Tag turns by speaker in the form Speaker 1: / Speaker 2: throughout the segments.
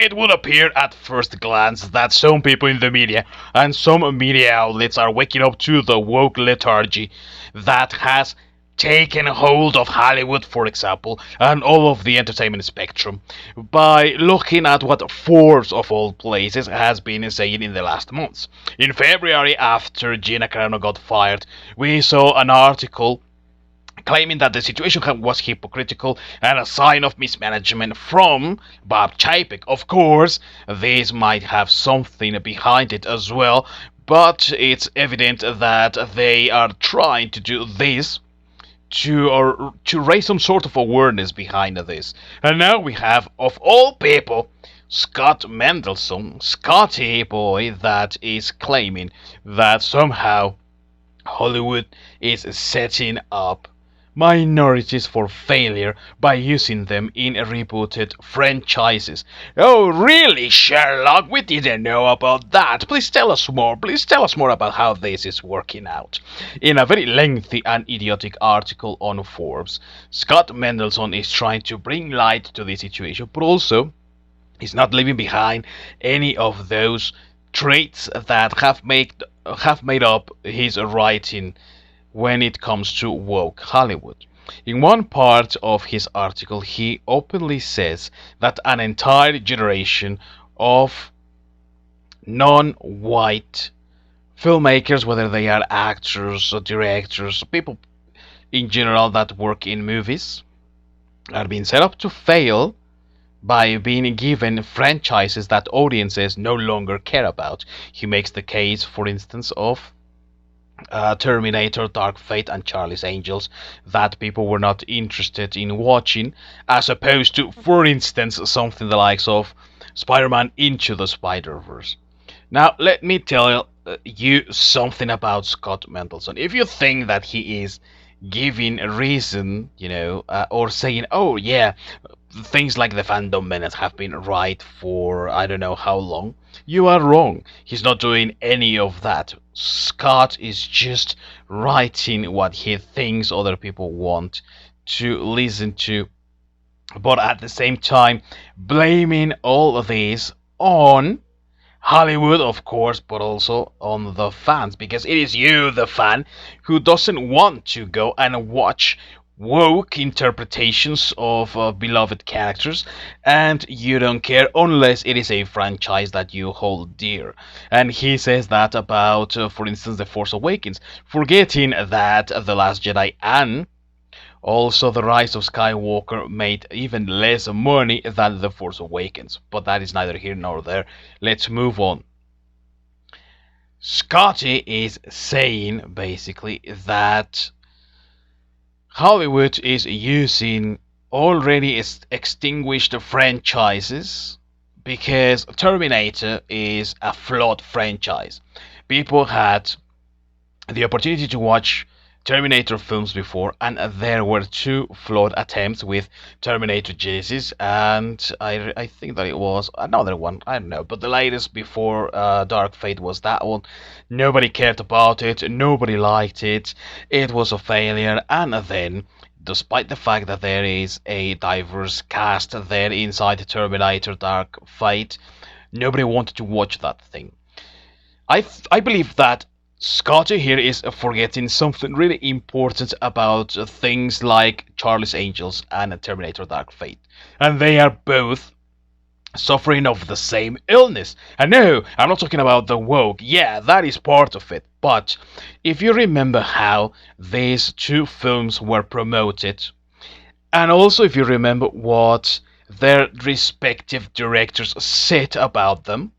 Speaker 1: It would appear at first glance that some people in the media and some media outlets are waking up to the woke lethargy that has taken hold of Hollywood, for example, and all of the entertainment spectrum by looking at what Forbes, of all places, has been saying in the last months. In February, after Gina Carano got fired, we saw an article claiming that the situation was hypocritical and a sign of mismanagement from Bob Chapek. Of course, this might have something behind it as well, but it's evident that they are trying to do this to raise some sort of awareness behind this. And now we have, of all people, Scott Mendelson, Scotty boy, that is claiming that somehow Hollywood is setting up minorities for failure by using them in rebooted franchises. Oh, really, Sherlock? We didn't know about that. Please tell us more. Please tell us more about how this is working out. In a very lengthy and idiotic article on Forbes, Scott Mendelson is trying to bring light to the situation, but also he's not leaving behind any of those traits that have made up his writing when it comes to woke Hollywood. In one part of his article, he openly says that an entire generation of non-white filmmakers, whether they are actors or directors, people in general that work in movies, are being set up to fail by being given franchises that audiences no longer care about. He makes the case, for instance, of Terminator, Dark Fate, and Charlie's Angels that people were not interested in watching, as opposed to, for instance, something the likes of Spider-Man Into the Spider-Verse. Now, let me tell you something about Scott Mendelson. If you think that he is giving a reason, or saying, oh yeah, things like the Fandom Menace have been right for I don't know how long, you are wrong. He's not doing any of that. Scott is just writing what he thinks other people want to listen to, but at the same time blaming all of this on Hollywood, of course, but also on the fans, because it is you, the fan, who doesn't want to go and watch woke interpretations of beloved characters, and you don't care unless it is a franchise that you hold dear. And he says that about, for instance, The Force Awakens, forgetting that The Last Jedi and also The Rise of Skywalker made even less money than The Force Awakens. But that is neither here nor there. Let's move on. Scotty is saying basically that Hollywood is using already extinguished franchises because Terminator is a flawed franchise. People had the opportunity to watch Terminator films before, and there were two flawed attempts with Terminator Genesis, and I think that it was another one, I don't know, but the latest before Dark Fate was that one. Nobody cared about it, nobody liked it, it was a failure, and then, despite the fact that there is a diverse cast there inside Terminator Dark Fate, nobody wanted to watch that thing. I believe that Scotty here is forgetting something really important about things like Charlie's Angels and Terminator Dark Fate. And they are both suffering of the same illness. And no, I'm not talking about the woke. Yeah, that is part of it. But if you remember how these two films were promoted, and also if you remember what their respective directors said about them,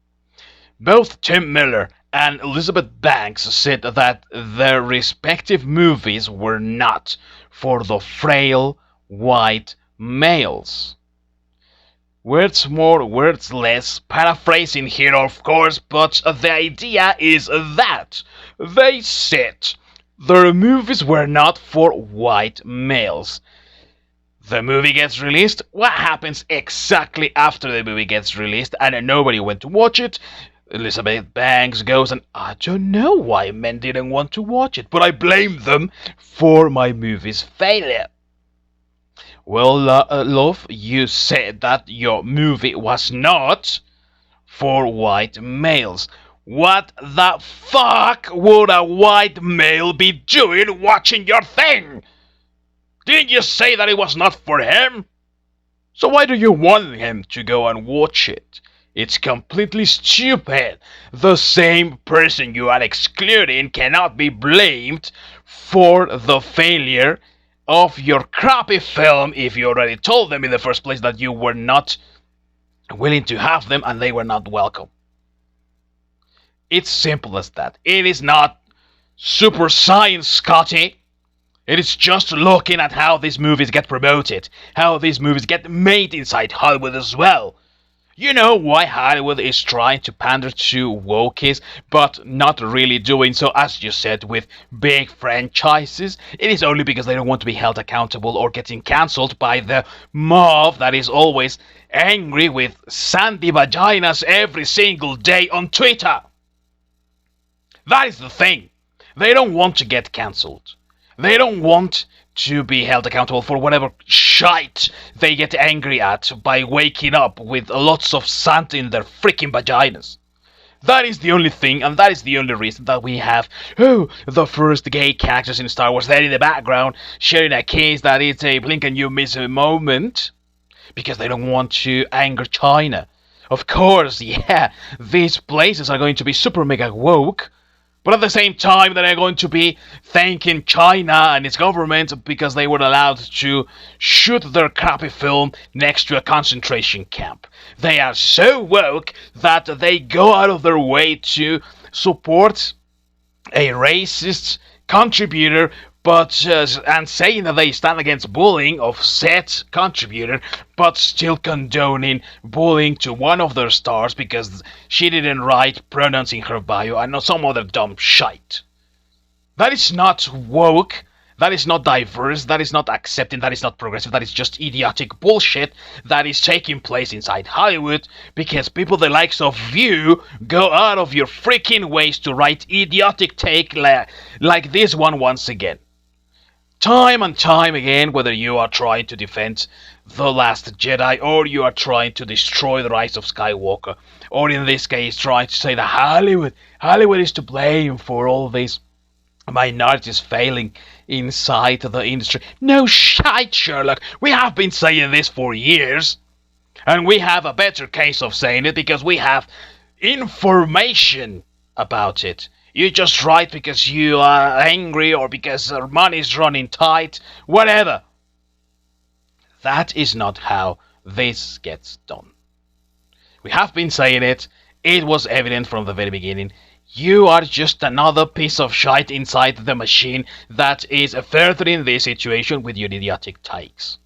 Speaker 1: both Tim Miller and Elizabeth Banks said that their respective movies were not for the frail white males. Words more, words less, paraphrasing here of course, but the idea is that they said their movies were not for white males. The movie gets released, what happens exactly after the movie gets released and nobody went to watch it? Elizabeth Banks goes, and I don't know why men didn't want to watch it, but I blame them for my movie's failure. Well, love, you said that your movie was not for white males. What the fuck would a white male be doing watching your thing? Didn't you say that it was not for him? So why do you want him to go and watch it? It's completely stupid. The same person you are excluding cannot be blamed for the failure of your crappy film if you already told them in the first place that you were not willing to have them and they were not welcome. It's simple as that. It is not super science, Scotty. It is just looking at how these movies get promoted, how these movies get made inside Hollywood as well. You know why Hollywood is trying to pander to wokies, but not really doing so, as you said, with big franchises? It is only because they don't want to be held accountable or getting cancelled by the mob that is always angry with sandy vaginas every single day on Twitter. That is the thing. They don't want to get cancelled. They don't want to be held accountable for whatever shite they get angry at by waking up with lots of sand in their freaking vaginas. That is the only thing, and that is the only reason that we have, the first gay characters in Star Wars there in the background, sharing a kiss that is a blink and you miss a moment, because they don't want to anger China. Of course, yeah, these places are going to be super mega woke, but at the same time, they're going to be thanking China and its government because they were allowed to shoot their crappy film next to a concentration camp. They are so woke that they go out of their way to support a racist contributor, but and saying that they stand against bullying of said contributor, but still condoning bullying to one of their stars because she didn't write pronouns in her bio and some other dumb shite. That is not woke. That is not diverse, that is not accepting, that is not progressive, that is just idiotic bullshit that is taking place inside Hollywood because people the likes of you go out of your freaking ways to write idiotic take like this one once again. Time and time again, whether you are trying to defend The Last Jedi or you are trying to destroy the Rise of Skywalker, or in this case trying to say that Hollywood is to blame for all this minorities failing inside the industry. No shite, Sherlock. We have been saying this for years. And we have a better case of saying it because we have information about it. You just write because you are angry or because money is running tight, whatever. That is not how this gets done. We have been saying it. It was evident from the very beginning. You are just another piece of shite inside the machine that is furthering this situation with your idiotic takes.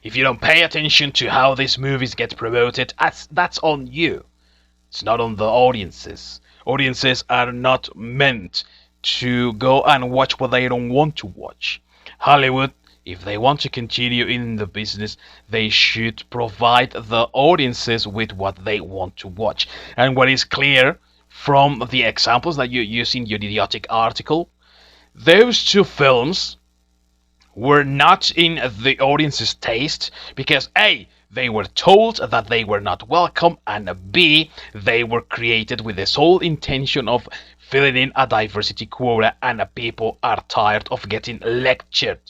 Speaker 1: If you don't pay attention to how these movies get promoted, that's on you. It's not on the audiences. Audiences are not meant to go and watch what they don't want to watch. Hollywood, if they want to continue in the business, they should provide the audiences with what they want to watch. And what is clear from the examples that you use in your idiotic article, those two films were not in the audience's taste because A, they were told that they were not welcome, and B, they were created with the sole intention of filling in a diversity quota, and people are tired of getting lectured.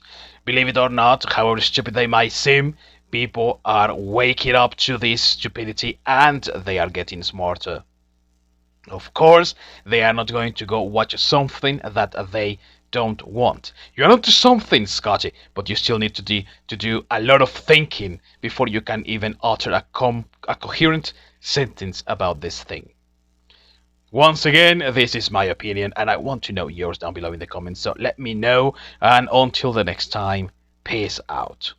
Speaker 1: Believe it or not, however stupid they might seem, people are waking up to this stupidity and they are getting smarter. Of course, they are not going to go watch something that they don't want. You're not to something, Scotty, but you still need to do a lot of thinking before you can even utter a coherent sentence about this thing. Once again, this is my opinion, and I want to know yours down below in the comments, so let me know, and until the next time, peace out.